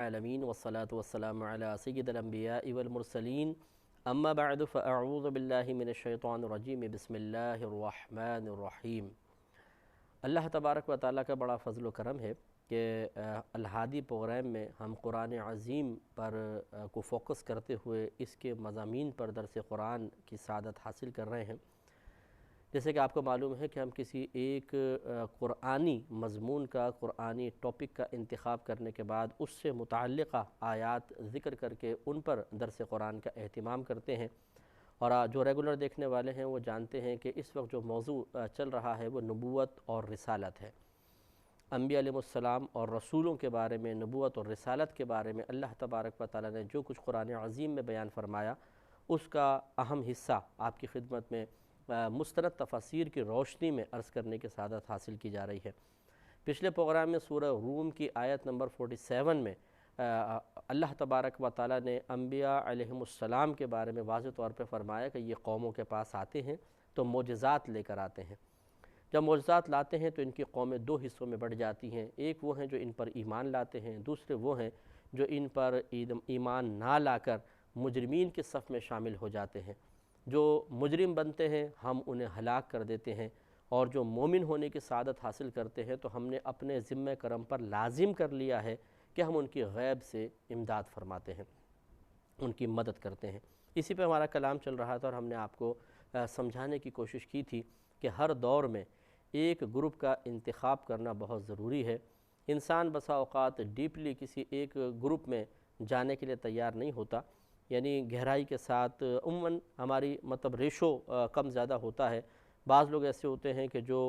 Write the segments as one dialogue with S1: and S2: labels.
S1: العالمین والصلاة والسلام علی سید الانبیاء والمرسلین اما بعد فاعوذ باللہ من الشیطان الرجیم بسم اللہ الرحمن الرحیم۔ اللہ تبارک و تعالیٰ کا بڑا فضل و کرم ہے کہ الہادی پروگرام میں ہم قرآن عظیم پر کو فوکس کرتے ہوئے اس کے مضامین پر درس قرآن کی سعادت حاصل کر رہے ہیں۔ جیسے کہ آپ کو معلوم ہے کہ ہم کسی ایک قرآنی مضمون کا قرآنی ٹاپک کا انتخاب کرنے کے بعد اس سے متعلقہ آیات ذکر کر کے ان پر درس قرآن کا اہتمام کرتے ہیں، اور جو ریگولر دیکھنے والے ہیں وہ جانتے ہیں کہ اس وقت جو موضوع چل رہا ہے وہ نبوت اور رسالت ہے۔ انبیاء علیہ السلام اور رسولوں کے بارے میں، نبوت اور رسالت کے بارے میں اللہ تبارک و تعالیٰ نے جو کچھ قرآن عظیم میں بیان فرمایا اس کا اہم حصہ آپ کی خدمت میں مستند تفاسیر کی روشنی میں عرض کرنے کی سعادت حاصل کی جا رہی ہے۔ پچھلے پروگرام میں سورہ روم کی آیت نمبر 47 میں اللہ تبارک و تعالیٰ نے انبیاء علیہ السلام کے بارے میں واضح طور پہ فرمایا کہ یہ قوموں کے پاس آتے ہیں تو معجزات لے کر آتے ہیں۔ جب معجزات لاتے ہیں تو ان کی قومیں دو حصوں میں بڑھ جاتی ہیں، ایک وہ ہیں جو ان پر ایمان لاتے ہیں، دوسرے وہ ہیں جو ان پر ایمان نہ لا کر مجرمین کے صف میں شامل ہو جاتے ہیں۔ جو مجرم بنتے ہیں ہم انہیں ہلاک کر دیتے ہیں، اور جو مومن ہونے کی سعادت حاصل کرتے ہیں تو ہم نے اپنے ذمہ کرم پر لازم کر لیا ہے کہ ہم ان کی غیب سے امداد فرماتے ہیں، ان کی مدد کرتے ہیں۔ اسی پہ ہمارا کلام چل رہا تھا، اور ہم نے آپ کو سمجھانے کی کوشش کی تھی کہ ہر دور میں ایک گروپ کا انتخاب کرنا بہت ضروری ہے۔ انسان بسا اوقات ڈیپلی کسی ایک گروپ میں جانے کے لیے تیار نہیں ہوتا، یعنی گہرائی کے ساتھ عموماً ہماری ریشو کم زیادہ ہوتا ہے۔ بعض لوگ ایسے ہوتے ہیں کہ جو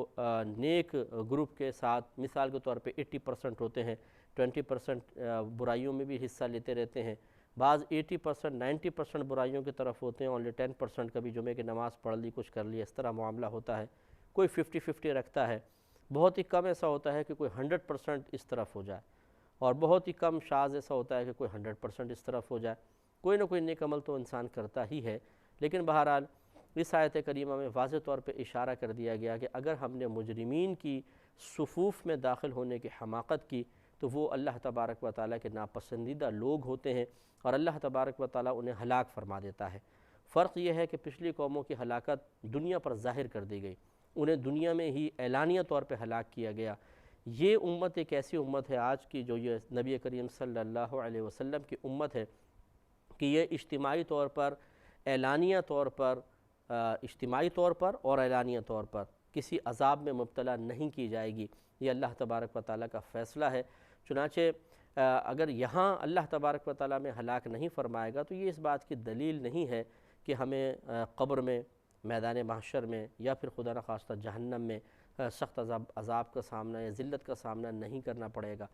S1: نیک گروپ کے ساتھ مثال کے طور پہ 80% ہوتے ہیں، 20% برائیوں میں بھی حصہ لیتے رہتے ہیں۔ بعض 80% 90% برائیوں کی طرف ہوتے ہیں، اونلی 10% کبھی جمعے کی نماز پڑھ لی، کچھ کر لی، اس طرح معاملہ ہوتا ہے۔ کوئی 50-50 رکھتا ہے، بہت ہی کم ایسا ہوتا ہے کہ کوئی 100% اس طرف ہو جائے، اور بہت ہی کم شاذ ایسا ہوتا ہے کہ کوئی 100% اس طرف ہو جائے۔ کوئی نہ کوئی نیک عمل تو انسان کرتا ہی ہے، لیکن بہرحال اس آیت کریمہ میں واضح طور پہ اشارہ کر دیا گیا کہ اگر ہم نے مجرمین کی صفوف میں داخل ہونے کی حماقت کی تو وہ اللہ تبارک و تعالیٰ کے ناپسندیدہ لوگ ہوتے ہیں، اور اللہ تبارک و تعالیٰ انہیں ہلاک فرما دیتا ہے۔ فرق یہ ہے کہ پچھلی قوموں کی ہلاکت دنیا پر ظاہر کر دی گئی، انہیں دنیا میں ہی اعلانیہ طور پہ ہلاک کیا گیا۔ یہ امت ایک ایسی امت ہے آج کی جو یہ نبی کریم صلی اللہ علیہ وسلم کی امت ہے کہ یہ اجتماعی طور پر اعلانیہ طور پر اجتماعی طور پر اور اعلانیہ طور پر کسی عذاب میں مبتلا نہیں کی جائے گی۔ یہ اللہ تبارک و تعالیٰ کا فیصلہ ہے۔ چنانچہ اگر یہاں اللہ تبارک و تعالیٰ میں ہلاک نہیں فرمائے گا تو یہ اس بات کی دلیل نہیں ہے کہ ہمیں قبر میں، میدان محشر میں، یا پھر خدا نخواستہ جہنم میں سخت عذاب کا سامنا یا ذلت کا سامنا نہیں کرنا پڑے گا،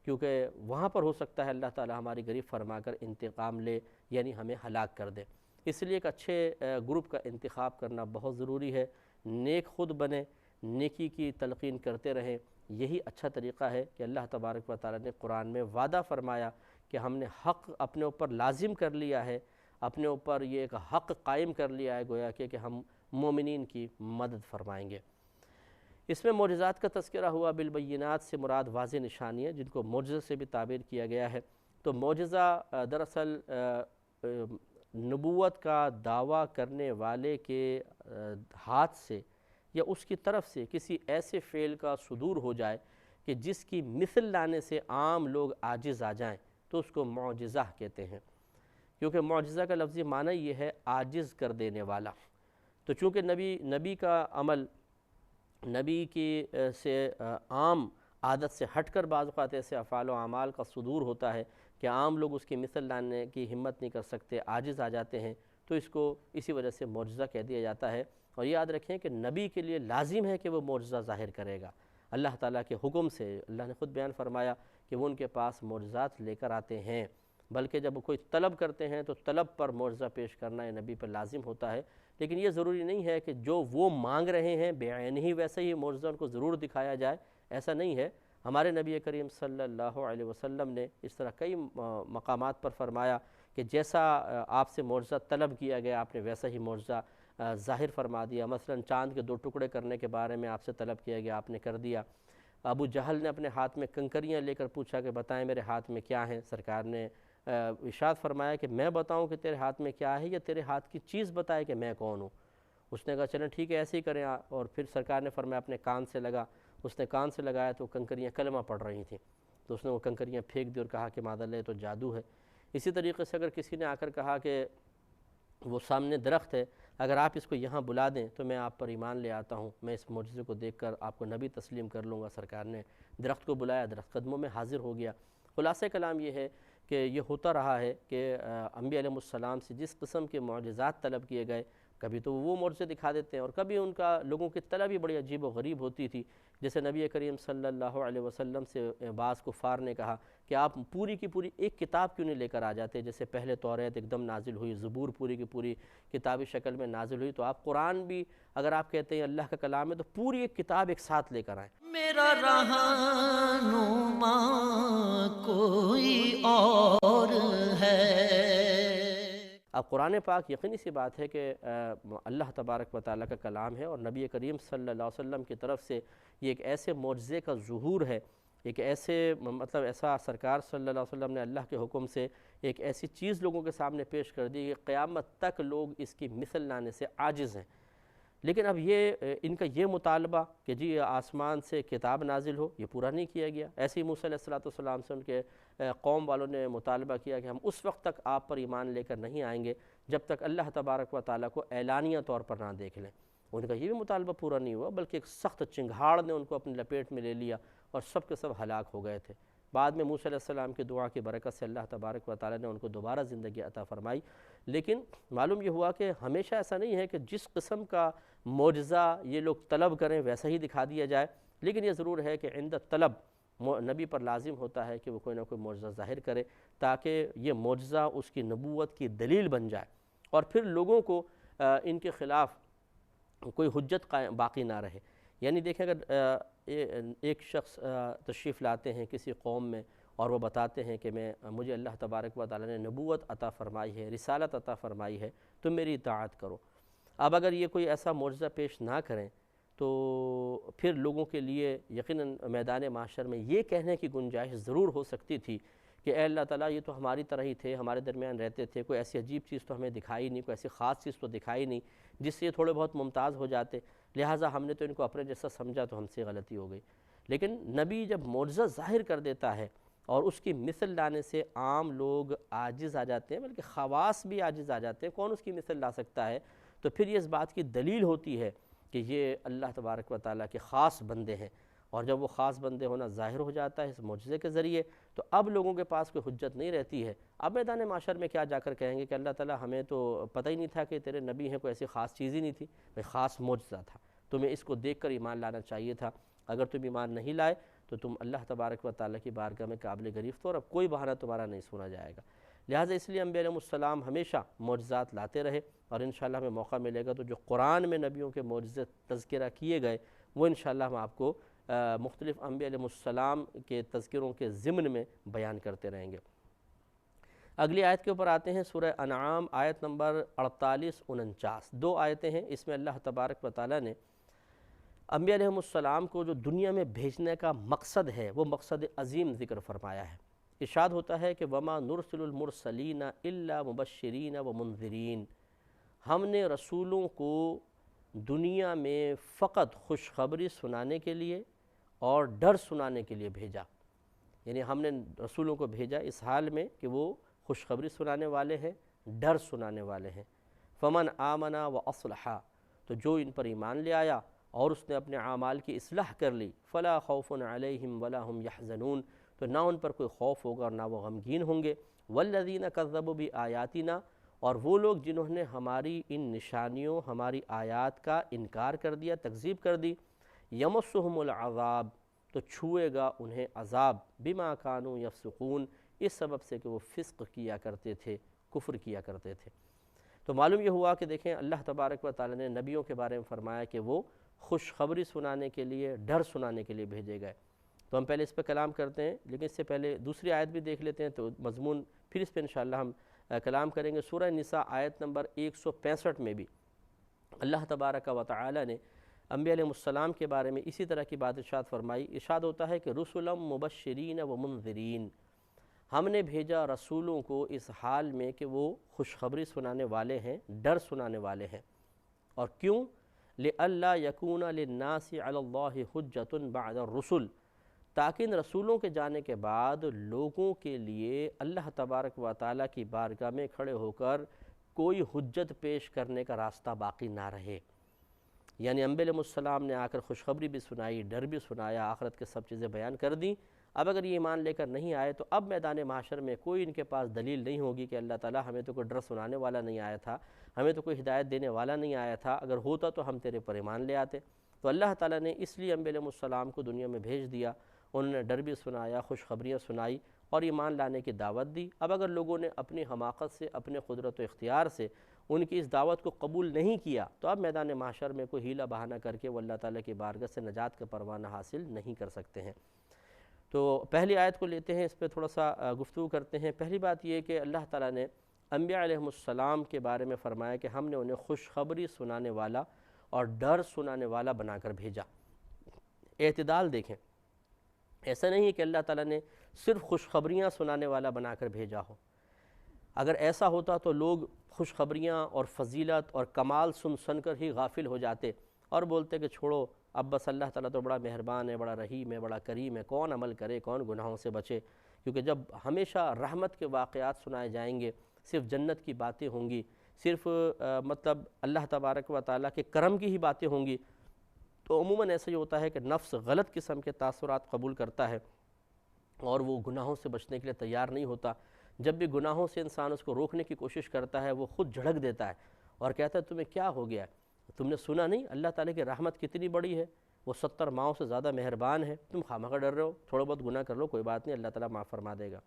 S1: کیونکہ وہاں پر ہو سکتا ہے اللہ تعالیٰ ہماری غریب فرما کر انتقام لے، یعنی ہمیں ہلاک کر دے۔ اس لیے ایک اچھے گروپ کا انتخاب کرنا بہت ضروری ہے۔ نیک خود بنے، نیکی کی تلقین کرتے رہیں، یہی اچھا طریقہ ہے کہ اللہ تبارک و تعالیٰ نے قرآن میں وعدہ فرمایا کہ ہم نے حق اپنے اوپر لازم کر لیا ہے، اپنے اوپر یہ ایک حق قائم کر لیا ہے گویا کہ ہم مومنین کی مدد فرمائیں گے۔ اس میں معجزات کا تذکرہ ہوا، بالبینات سے مراد واضح نشانیاں جن کو معجزہ سے بھی تعبیر کیا گیا ہے۔ تو معجزہ دراصل نبوت کا دعویٰ کرنے والے کے ہاتھ سے یا اس کی طرف سے کسی ایسے فعل کا صدور ہو جائے کہ جس کی مثل لانے سے عام لوگ عاجز آ جائیں تو اس کو معجزہ کہتے ہیں، کیونکہ معجزہ کا لفظی معنی یہ ہے عاجز کر دینے والا۔ تو چونکہ نبی کا عمل نبی کی سے عام عادت سے ہٹ کر بعض اوقات ایسے افعال و اعمال کا صدور ہوتا ہے کہ عام لوگ اس کی مثل لانے کی ہمت نہیں کر سکتے، عاجز آ جاتے ہیں، تو اس کو اسی وجہ سے معجزہ کہہ دیا جاتا ہے۔ اور یہ یاد رکھیں کہ نبی کے لیے لازم ہے کہ وہ معجزہ ظاہر کرے گا اللہ تعالیٰ کے حکم سے۔ اللہ نے خود بیان فرمایا کہ وہ ان کے پاس معجزات لے کر آتے ہیں، بلکہ جب کوئی طلب کرتے ہیں تو طلب پر معجزہ پیش کرنا یہ نبی پر لازم ہوتا ہے۔ لیکن یہ ضروری نہیں ہے کہ جو وہ مانگ رہے ہیں بے عین ہی ویسے ہی معجزہ ان کو ضرور دکھایا جائے، ایسا نہیں ہے۔ ہمارے نبی کریم صلی اللہ علیہ وسلم نے اس طرح کئی مقامات پر فرمایا کہ جیسا آپ سے معجزہ طلب کیا گیا آپ نے ویسا ہی معجزہ ظاہر فرما دیا۔ مثلا چاند کے 2 ٹکڑے کرنے کے بارے میں آپ سے طلب کیا گیا، آپ نے کر دیا۔ ابو جہل نے اپنے ہاتھ میں کنکریاں لے کر پوچھا کہ بتائیں میرے ہاتھ میں کیا ہیں، سرکار نے ارشاد فرمایا کہ میں بتاؤں کہ تیرے ہاتھ میں کیا ہے یا تیرے ہاتھ کی چیز بتائے کہ میں کون ہوں؟ اس نے کہا چلیں ٹھیک ہے ایسے ہی کریں، اور پھر سرکار نے فرمایا اپنے کان سے لگا، اس نے کان سے لگایا تو کنکریاں کلمہ پڑھ رہی تھیں، تو اس نے وہ کنکریاں پھینک دی اور کہا کہ معاذ اللہ یہ تو جادو ہے۔ اسی طریقے سے اگر کسی نے آ کر کہا کہ وہ سامنے درخت ہے، اگر آپ اس کو یہاں بلا دیں تو میں آپ پر ایمان لے آتا ہوں، میں اس معجزے کو دیکھ کر آپ کو نبی تسلیم کر لوں گا، سرکار نے درخت کو بلایا، درخت قدموں میں حاضر ہو گیا۔ خلاصہ کلام یہ ہے کہ یہ ہوتا رہا ہے کہ انبیاء علیہ السلام سے جس قسم کے معجزات طلب کیے گئے، کبھی تو وہ معجزے دکھا دیتے ہیں اور کبھی ان کا لوگوں کی طلب ہی بڑی عجیب و غریب ہوتی تھی۔ جیسے نبی کریم صلی اللہ علیہ وسلم سے بعض کفار نے کہا کہ آپ پوری کی پوری ایک کتاب کیوں نہیں لے کر آ جاتے، جیسے پہلے توریت ایک دم نازل ہوئی، زبور پوری کی پوری کتابی شکل میں نازل ہوئی، تو آپ قرآن بھی اگر آپ کہتے ہیں اللہ کا کلام ہے تو پوری ایک کتاب ایک ساتھ لے کر آئیں۔
S2: میرا رہنما کوئی اور ہے۔
S1: اب قرآن پاک یقینی سی بات ہے کہ اللہ تبارک و تعالیٰ کا کلام ہے، اور نبی کریم صلی اللہ علیہ وسلم کی طرف سے یہ ایک ایسے معجزے کا ظہور ہے، ایک ایسے ایسا سرکار صلی اللہ علیہ وسلم نے اللہ کے حکم سے ایک ایسی چیز لوگوں کے سامنے پیش کر دی کہ قیامت تک لوگ اس کی مثل لانے سے عاجز ہیں۔ لیکن اب ان کا یہ مطالبہ کہ جی آسمان سے کتاب نازل ہو، یہ پورا نہیں کیا گیا۔ ایسے ہی موسیٰ علیہ السلام سے ان کے قوم والوں نے مطالبہ کیا کہ ہم اس وقت تک آپ پر ایمان لے کر نہیں آئیں گے جب تک اللہ تبارک و تعالیٰ کو اعلانیہ طور پر نہ دیکھ لیں۔ ان کا یہ بھی مطالبہ پورا نہیں ہوا، بلکہ ایک سخت چنگھاڑ نے ان کو اپنی لپیٹ میں لے لیا اور سب کے سب ہلاک ہو گئے تھے۔ بعد میں موسیٰ علیہ السلام کی دعا کی برکت سے اللہ تبارک و تعالیٰ نے ان کو دوبارہ زندگی عطا فرمائی۔ لیکن معلوم یہ ہوا کہ ہمیشہ ایسا نہیں ہے کہ جس قسم کا معجزہ یہ لوگ طلب کریں ویسا ہی دکھا دیا جائے، لیکن یہ ضرور ہے کہ عند طلب نبی پر لازم ہوتا ہے کہ وہ کوئی نہ کوئی معجزہ ظاہر کرے تاکہ یہ معجزہ اس کی نبوت کی دلیل بن جائے، اور پھر لوگوں کو ان کے خلاف کوئی حجت باقی نہ رہے۔ یعنی دیکھیں اگر ایک شخص تشریف لاتے ہیں کسی قوم میں اور وہ بتاتے ہیں کہ مجھے اللہ تبارک و تعالیٰ نے نبوت عطا فرمائی ہے، رسالت عطا فرمائی ہے، تو میری اطاعت کرو۔ اب اگر یہ کوئی ایسا معجزہ پیش نہ کریں تو پھر لوگوں کے لیے یقیناً میدان معاشر میں یہ کہنے کی گنجائش ضرور ہو سکتی تھی کہ اے اللہ تعالیٰ یہ تو ہماری طرح ہی تھے، ہمارے درمیان رہتے تھے، کوئی ایسی عجیب چیز تو ہمیں دکھائی نہیں، کوئی ایسی خاص چیز تو دکھائی نہیں جس سے یہ تھوڑے بہت ممتاز ہو جاتے، لہٰذا ہم نے تو ان کو اپنے جیسا سمجھا تو ہم سے غلطی ہو گئی۔ لیکن نبی جب معجزہ ظاہر کر دیتا ہے اور اس کی مثل لانے سے عام لوگ عاجز آ جاتے ہیں، بلکہ خواص بھی عاجز آ جاتے ہیں، کون اس کی مثل لا سکتا ہے؟ تو پھر یہ اس بات کی دلیل ہوتی ہے کہ یہ اللہ تبارک و تعالیٰ کے خاص بندے ہیں، اور جب وہ خاص بندے ہونا ظاہر ہو جاتا ہے اس معجزے کے ذریعے تو اب لوگوں کے پاس کوئی حجت نہیں رہتی ہے۔ اب میدان معاشر میں کیا جا کر کہیں گے کہ اللہ تعالیٰ ہمیں تو پتہ ہی نہیں تھا کہ تیرے نبی ہیں، کوئی ایسی خاص چیز ہی نہیں تھی، کوئی خاص معجزہ تھا، تمہیں اس کو دیکھ کر ایمان لانا چاہیے تھا، اگر تم ایمان نہیں لائے تو تم اللہ تبارک و تعالیٰ کی بارگاہ میں قابل گرفت ہو اور اب کوئی بہانہ تمہارا نہیں سنا جائے گا۔ لہٰذا اس لیے انبیاء علیہ السلام ہمیشہ معجزات لاتے رہے، اور انشاءاللہ ہمیں موقع ملے گا تو جو قرآن میں نبیوں کے معجزے تذکرہ کیے گئے وہ انشاءاللہ ہم آپ کو مختلف انبیاء علیہ السلام کے تذکروں کے ضمن میں بیان کرتے رہیں گے۔ اگلی آیت کے اوپر آتے ہیں، سورہ انعام آیت نمبر 48-49، دو آیتیں ہیں، اس میں اللہ تبارک و تعالیٰ نے انبیاء علیہ السلام کو جو دنیا میں بھیجنے کا مقصد ہے وہ مقصد عظیم ذکر فرمایا ہے۔ ارشاد ہوتا ہے کہ وَمَا نُرْسِلُ الْمُرْسَلِينَ إِلَّا مُبَشِّرِينَ وَمُنذِرِينَ، ہم نے رسولوں کو دنیا میں فقط خوشخبری سنانے کے لیے اور ڈر سنانے کے لیے بھیجا، یعنی ہم نے رسولوں کو بھیجا اس حال میں کہ وہ خوشخبری سنانے والے ہیں، ڈر سنانے والے ہیں۔ فمن آمنا وأصلح، تو جو ان پر ایمان لے آیا اور اس نے اپنے اعمال کی اصلاح کر لی، فلا خوف علیہم ولا هم يحزنون، تو نہ ان پر کوئی خوف ہوگا اور نہ وہ غمگین ہوں گے۔ والذین کذبوا بآیاتنا، اور وہ لوگ جنہوں نے ہماری ان نشانیوں، ہماری آیات کا انکار کر دیا، تکذیب کر دی، یمسہم العذاب، تو چھوئے گا انہیں عذاب، بما کانوا یفسقون، اس سبب سے کہ وہ فسق کیا کرتے تھے، کفر کیا کرتے تھے۔ تو معلوم یہ ہوا کہ دیکھیں اللہ تبارک و تعالیٰ نے نبیوں کے بارے میں فرمایا کہ وہ خوشخبری سنانے کے لیے، ڈر سنانے کے لیے بھیجے گئے۔ تو ہم پہلے اس پہ کلام کرتے ہیں، لیکن اس سے پہلے دوسری آیت بھی دیکھ لیتے ہیں تو مضمون پھر اس پہ انشاءاللہ ہم کلام کریں گے۔ سورہ نساء آیت نمبر 165 میں بھی اللہ تبارک و تعالیٰ نے انبیاء علیہ السلام کے بارے میں اسی طرح کی بات ارشاد فرمائی. ارشاد ہوتا ہے کہ رسلا مبشرین و منذرین، ہم نے بھیجا رسولوں کو اس حال میں کہ وہ خوشخبری سنانے والے ہیں، ڈر سنانے والے ہیں. اور کیوں؟ لئلا یکون للناس علی اللہ حجۃ بعد الرسل، تاکہ ان رسولوں کے جانے کے بعد لوگوں کے لیے اللہ تبارک و تعالیٰ کی بارگاہ میں کھڑے ہو کر کوئی حجت پیش کرنے کا راستہ باقی نہ رہے. یعنی انبیاء علیہ السلام نے آ کر خوشخبری بھی سنائی، ڈر بھی سنایا، آخرت کے سب چیزیں بیان کر دیں. اب اگر یہ ایمان لے کر نہیں آئے تو اب میدان محشر میں کوئی ان کے پاس دلیل نہیں ہوگی کہ اللہ تعالیٰ ہمیں تو کوئی ڈر سنانے والا نہیں آیا تھا، ہمیں تو کوئی ہدایت دینے والا نہیں آیا تھا، اگر ہوتا تو ہم تیرے پر ایمان لے آتے. تو اللہ تعالیٰ نے اس لیے انبیاء علیہ السلام کو دنیا میں بھیج دیا، انہوں نے ڈر بھی سنایا، خوشخبریاں سنائی اور ایمان لانے کی دعوت دی. اب اگر لوگوں نے اپنی حماقت سے، اپنے قدرت و اختیار سے ان کی اس دعوت کو قبول نہیں کیا تو اب میدان محشر میں کوئی ہیلہ بہانہ کر کے وہ اللہ تعالیٰ کی بارگاہ سے نجات کا پروانہ حاصل نہیں کر سکتے ہیں. تو پہلی آیت کو لیتے ہیں، اس پہ تھوڑا سا گفتگو کرتے ہیں. پہلی بات یہ کہ اللہ تعالیٰ نے انبیاء علیہ السلام کے بارے میں فرمایا کہ ہم نے انہیں خوشخبری سنانے والا اور ڈر سنانے والا بنا کر بھیجا. اعتدال دیکھیں، ایسا نہیں ہے کہ اللہ تعالیٰ نے صرف خوشخبریاں سنانے والا بنا کر بھیجا ہو. اگر ایسا ہوتا تو لوگ خوشخبریاں اور فضیلت اور کمال سن کر ہی غافل ہو جاتے اور بولتے کہ چھوڑو، اب بس اللہ تعالیٰ تو بڑا مہربان ہے، بڑا رحیم ہے، بڑا کریم ہے، کون عمل کرے، کون گناہوں سے بچے. کیونکہ جب ہمیشہ رحمت کے واقعات سنائے جائیں گے، صرف جنت کی باتیں ہوں گی، صرف مطلب اللہ تبارک و تعالیٰ کے کرم کی ہی باتیں ہوں گی، تو عموماً ایسا ہی ہوتا ہے کہ نفس غلط قسم کے تاثرات قبول کرتا ہے اور وہ گناہوں سے بچنے کے لیے تیار نہیں ہوتا. جب بھی گناہوں سے انسان اس کو روکنے کی کوشش کرتا ہے وہ خود جھڑک دیتا ہے اور کہتا ہے تمہیں کیا ہو گیا ہے، تم نے سنا نہیں اللہ تعالیٰ کی رحمت کتنی بڑی ہے، وہ 70 ماؤں سے زیادہ مہربان ہے، تم خامخواہ ڈر رہے ہو، تھوڑا بہت گناہ کر لو کوئی بات نہیں، اللہ تعالیٰ معاف فرما دے گا.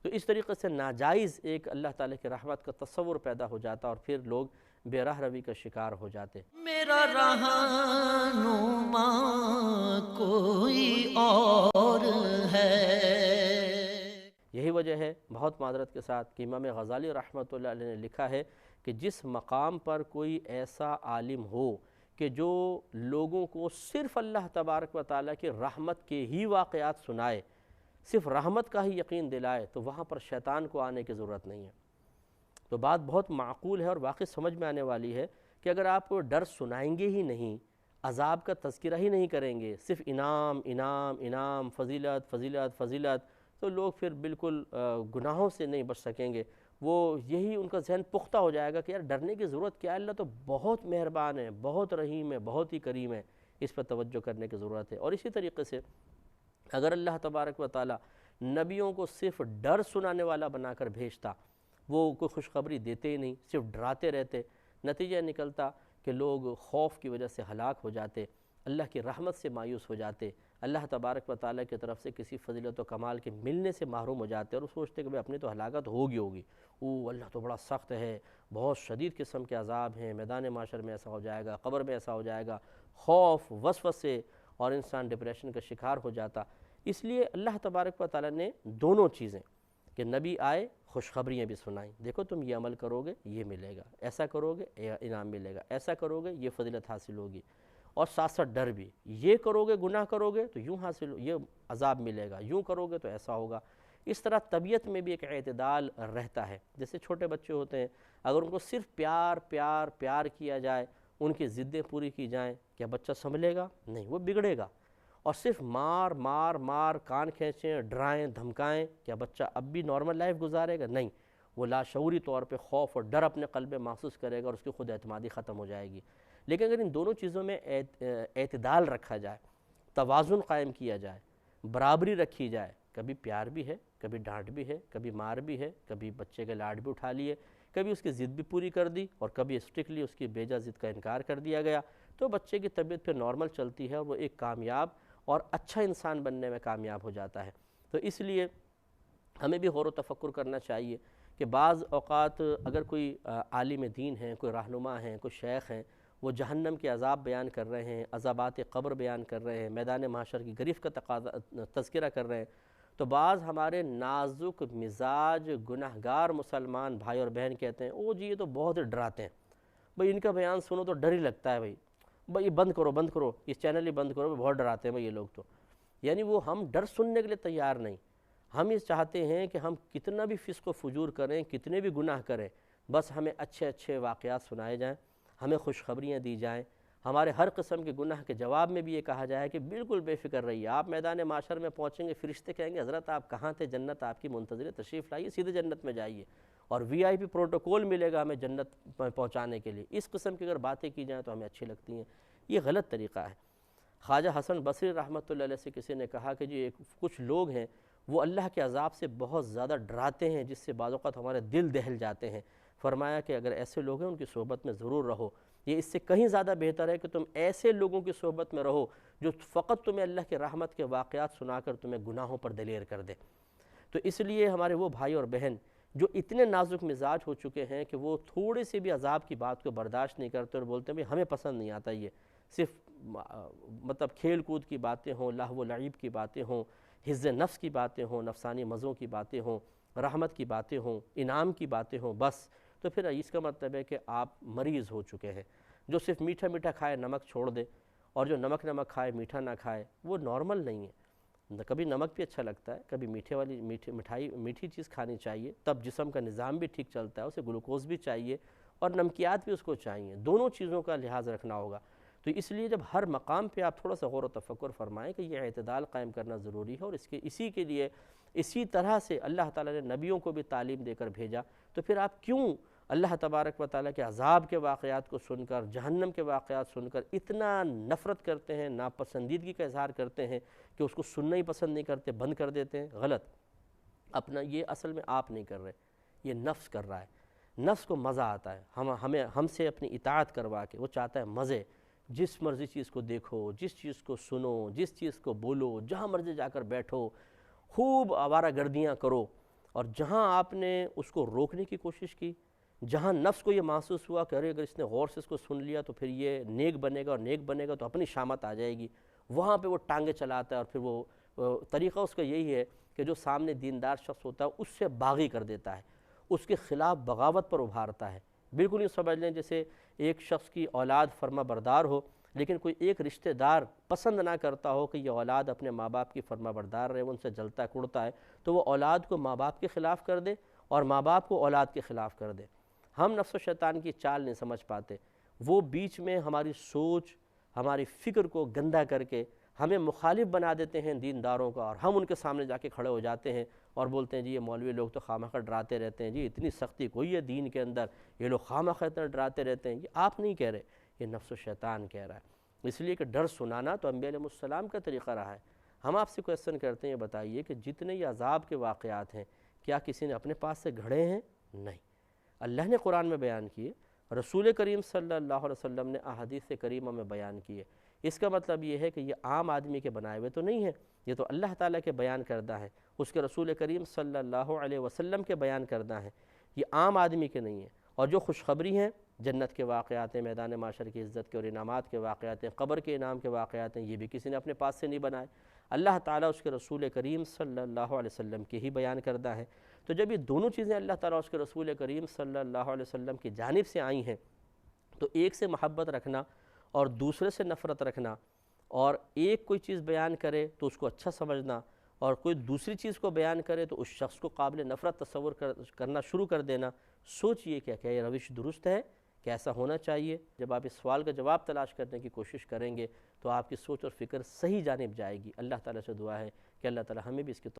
S1: تو اس طریقے سے ناجائز ایک اللہ تعالیٰ کی رحمت کا تصور پیدا ہو جاتا اور پھر لوگ بے راہ روی کا شکار ہو جاتے.
S2: میرا رہنما کوئی اور ہے.
S1: یہی وجہ ہے بہت معذرت کے ساتھ کہ امام غزالی رحمۃ اللہ علیہ نے لکھا ہے کہ جس مقام پر کوئی ایسا عالم ہو کہ جو لوگوں کو صرف اللہ تبارک و تعالیٰ کی رحمت کے ہی واقعات سنائے، صرف رحمت کا ہی یقین دلائے، تو وہاں پر شیطان کو آنے کی ضرورت نہیں ہے. تو بات بہت معقول ہے اور واقعی سمجھ میں آنے والی ہے کہ اگر آپ ڈر سنائیں گے ہی نہیں، عذاب کا تذکرہ ہی نہیں کریں گے، صرف انعام انعام انعام، فضیلت فضیلت فضیلت، تو لوگ پھر بالکل گناہوں سے نہیں بچ سکیں گے. وہ یہی ان کا ذہن پختہ ہو جائے گا کہ یار ڈرنے کی ضرورت کیا ہے، اللہ تو بہت مہربان ہے، بہت رحیم ہے، بہت ہی کریم ہے، اس پر توجہ کرنے کی ضرورت ہے. اور اسی طریقے سے اگر اللہ تبارک و تعالیٰ نبیوں کو صرف ڈر سنانے والا بنا کر بھیجتا، وہ کوئی خوشخبری دیتے ہی نہیں، صرف ڈراتے رہتے، نتیجہ نکلتا کہ لوگ خوف کی وجہ سے ہلاک ہو جاتے، اللہ کی رحمت سے مایوس ہو جاتے، اللہ تبارک و تعالیٰ کی طرف سے کسی فضیلت و کمال کے ملنے سے محروم ہو جاتے اور وہ سوچتے کہ بھئی اپنی تو ہلاکت ہوگی. اللہ تو بڑا سخت ہے، بہت شدید قسم کے عذاب ہیں، میدان معاشر میں ایسا ہو جائے گا، قبر میں ایسا ہو جائے گا، خوف وسوسے، اور انسان ڈپریشن کا شکار ہو جاتا. اس لیے اللہ تبارک و تعالیٰ نے دونوں چیزیں کہ نبی آئے خوشخبریاں بھی سنائیں، دیکھو تم یہ عمل کرو گے یہ ملے گا، ایسا کرو گے انعام ملے گا، ایسا کرو گے یہ فضیلت حاصل ہوگی، اور ساتھ ساتھ ڈر بھی، یہ کرو گے گناہ کرو گے تو یوں حاصل یہ عذاب ملے گا، یوں کرو گے تو ایسا ہوگا. اس طرح طبیعت میں بھی ایک اعتدال رہتا ہے. جیسے چھوٹے بچے ہوتے ہیں، اگر ان کو صرف پیار پیار پیار کیا جائے، ان کی ضدیں پوری کی جائیں، کیا بچہ سنبھلے گا؟ نہیں، وہ بگڑے گا. اور صرف مار مار مار، کان کھینچیں، ڈرائیں، دھمکائیں، کیا بچہ اب بھی نارمل لائف گزارے گا؟ نہیں، وہ لاشعوری طور پہ خوف اور ڈر اپنے قلب میں محسوس کرے گا اور اس کی خود اعتمادی ختم ہو جائے گی. لیکن اگر ان دونوں چیزوں میں اعتدال رکھا جائے، توازن قائم کیا جائے، برابری رکھی جائے، کبھی پیار بھی ہے، کبھی ڈانٹ بھی ہے، کبھی مار بھی ہے، کبھی بچے کے لاڈ بھی اٹھا لیے، کبھی اس کی ضد بھی پوری کر دی اور کبھی اسٹرکٹلی اس کی بیجا ضد کا انکار کر دیا گیا، تو بچے کی طبیعت پھر نارمل چلتی ہے اور وہ ایک کامیاب اور اچھا انسان بننے میں کامیاب ہو جاتا ہے. تو اس لیے ہمیں بھی غور و تفکر کرنا چاہیے کہ بعض اوقات اگر کوئی عالم دین ہیں، کوئی رہنما ہیں، کوئی شیخ ہیں، وہ جہنم کے عذاب بیان کر رہے ہیں، عذابات قبر بیان کر رہے ہیں، میدان محشر کی گریف کا تذکرہ کر رہے ہیں، تو بعض ہمارے نازک مزاج گناہگار مسلمان بھائی اور بہن کہتے ہیں او جی یہ تو بہت ڈراتے ہیں، بھئی ان کا بیان سنو تو ڈر ہی لگتا ہے، بھئی بھائی یہ بند کرو اس چینل ہی بند کرو، بہت ڈراتے ہیں بھائی یہ لوگ تو، یعنی وہ ہم ڈر سننے کے لیے تیار نہیں. ہم یہ چاہتے ہیں کہ ہم کتنا بھی فسق و فجور کریں، کتنے بھی گناہ کریں، بس ہمیں اچھے اچھے واقعات سنائے جائیں، ہمیں خوشخبریاں دی جائیں، ہمارے ہر قسم کے گناہ کے جواب میں بھی یہ کہا جائے کہ بالکل بے فکر رہیے. آپ میدان معاشر میں پہنچیں گے، فرشتے کہیں گے حضرت آپ کہاں تھے، جنت آپ کی منتظر ہے، تشریف لائیے، سیدھے جنت میں جائیے، اور وی آئی پی پروٹوکول ملے گا ہمیں جنت پہنچانے کے لیے. اس قسم کی اگر باتیں کی جائیں تو ہمیں اچھی لگتی ہیں. یہ غلط طریقہ ہے. خواجہ حسن بصری رحمۃ اللہ علیہ سے کسی نے کہا کہ جی کچھ لوگ ہیں وہ اللہ کے عذاب سے بہت زیادہ ڈراتے ہیں، جس سے بعض اوقات ہمارے دل دہل جاتے ہیں. فرمایا کہ اگر ایسے لوگ ہیں ان کی صحبت میں ضرور رہو. یہ اس سے کہیں زیادہ بہتر ہے کہ تم ایسے لوگوں کی صحبت میں رہو جو فقط تمہیں اللہ کے رحمت کے واقعات سنا کر تمہیں گناہوں پر دلیر کر دے. تو اس لیے ہمارے وہ بھائی اور بہن جو اتنے نازک مزاج ہو چکے ہیں کہ وہ تھوڑے سے بھی عذاب کی بات کو برداشت نہیں کرتے اور بولتے ہیں بھئی ہمیں پسند نہیں آتا، یہ صرف مطلب کھیل کود کی باتیں ہوں، لہو و لعب کی باتیں ہوں، حظ نفس کی باتیں ہوں، نفسانی مزوں کی باتیں ہوں، رحمت کی باتیں ہوں، انعام کی باتیں ہوں، بس تو پھر اس کا مطلب ہے کہ آپ مریض ہو چکے ہیں. جو صرف میٹھا میٹھا کھائے نمک چھوڑ دے، اور جو نمک کھائے میٹھا نہ کھائے، وہ نارمل نہیں ہے. کبھی نمک بھی اچھا لگتا ہے، کبھی میٹھی چیز کھانی چاہیے، تب جسم کا نظام بھی ٹھیک چلتا ہے، اسے گلوکوز بھی چاہیے اور نمکیات بھی اس کو چاہیے، دونوں چیزوں کا لحاظ رکھنا ہوگا. تو اس لیے جب ہر مقام پہ آپ تھوڑا سا غور و تفکر فرمائیں کہ یہ اعتدال قائم کرنا ضروری ہے، اور اسی کے لیے اسی طرح سے اللہ تعالیٰ نے نبیوں کو بھی تعلیم دے کر بھیجا. تو پھر آپ کیوں اللہ تبارک و تعالیٰ کے عذاب کے واقعات کو سن کر، جہنم کے واقعات سن کر اتنا نفرت کرتے ہیں، ناپسندیدگی کا اظہار کرتے ہیں کہ اس کو سننا ہی پسند نہیں کرتے، بند کر دیتے ہیں؟ غلط. اپنا یہ اصل میں آپ نہیں کر رہے، یہ نفس کر رہا ہے. نفس کو مزہ آتا ہے ہم سے اپنی اطاعت کروا کے، وہ چاہتا ہے مزے. جس مرضی چیز کو دیکھو، جس چیز کو سنو، جس چیز کو بولو، جہاں مرضی جا کر بیٹھو، خوب آوارہ گردیاں کرو. اور جہاں آپ نے اس کو روکنے کی کوشش کی، جہاں نفس کو یہ محسوس ہوا کہ ارے اگر اس نے غور سے اس کو سن لیا تو پھر یہ نیک بنے گا، اور نیک بنے گا تو اپنی شامت آ جائے گی، وہاں پہ وہ ٹانگیں چلاتا ہے. اور پھر وہ طریقہ اس کا یہی ہے کہ جو سامنے دیندار شخص ہوتا ہے اس سے باغی کر دیتا ہے، اس کے خلاف بغاوت پر ابھارتا ہے. بالکل یہ سمجھ لیں جیسے ایک شخص کی اولاد فرما بردار ہو، لیکن کوئی ایک رشتہ دار پسند نہ کرتا ہو کہ یہ اولاد اپنے ماں باپ کی فرما بردار رہے، وہ ان سے جلتا کڑتا ہے، تو وہ اولاد کو ماں باپ کے خلاف کر دے اور ماں باپ کو اولاد کے خلاف کر دے. ہم نفس و شیطان کی چال نہیں سمجھ پاتے. وہ بیچ میں ہماری سوچ، ہماری فکر کو گندا کر کے ہمیں مخالف بنا دیتے ہیں دینداروں کا، اور ہم ان کے سامنے جا کے کھڑے ہو جاتے ہیں اور بولتے ہیں جی یہ مولوی لوگ تو خواہ مخواہ ڈراتے رہتے ہیں، جی اتنی سختی کوئی ہے دین کے اندر، یہ لوگ خواہ مخواہ اتنا ڈراتے رہتے ہیں. یہ آپ نہیں کہہ رہے، یہ نفس و شیطان کہہ رہا ہے. اس لیے کہ ڈر سنانا تو انبیاء علیہ السلام کا طریقہ رہا ہے. ہم آپ سے کویسچن کرتے ہیں، یہ بتائیے کہ جتنے یہ عذاب کے واقعات ہیں، کیا کسی نے اپنے پاس سے گھڑے ہیں؟ نہیں. اللہ نے قرآن میں بیان کیے، رسول کریم صلی اللہ علیہ وسلم نے احادیث کریمہ میں بیان کیے. اس کا مطلب یہ ہے کہ یہ عام آدمی کے بنائے ہوئے تو نہیں ہیں، یہ تو اللہ تعالیٰ کے بیان کردہ ہیں، اس کے رسول کریم صلی اللہ علیہ وسلم کے بیان کردہ ہیں. یہ عام آدمی کے نہیں ہیں. اور جو خوشخبری ہیں، جنت کے واقعات ہیں، میدان معاشر کی عزت کے اور انعامات کے واقعات ہیں، قبر کے انعام کے واقعات ہیں، یہ بھی کسی نے اپنے پاس سے نہیں بنائے. اللہ تعالیٰ اس کے رسول کریم صلی اللہ علیہ وسلم کے ہی بیان کردہ ہیں. تو جب یہ دونوں چیزیں اللہ تعالیٰ اس کے رسول کریم صلی اللہ علیہ وسلم کی جانب سے آئی ہیں، تو ایک سے محبت رکھنا اور دوسرے سے نفرت رکھنا، اور ایک کوئی چیز بیان کرے تو اس کو اچھا سمجھنا، اور کوئی دوسری چیز کو بیان کرے تو اس شخص کو قابل نفرت تصور کرنا شروع کر دینا. سوچئے کیا یہ روش درست ہے؟ کہ ایسا ہونا چاہیے؟ جب آپ اس سوال کا جواب تلاش کرنے کی کوشش کریں گے تو آپ کی سوچ اور فکر صحیح جانب جائے گی. اللہ تعالیٰ سے دعا ہے کہ اللہ تعالیٰ ہمیں بھی اس کی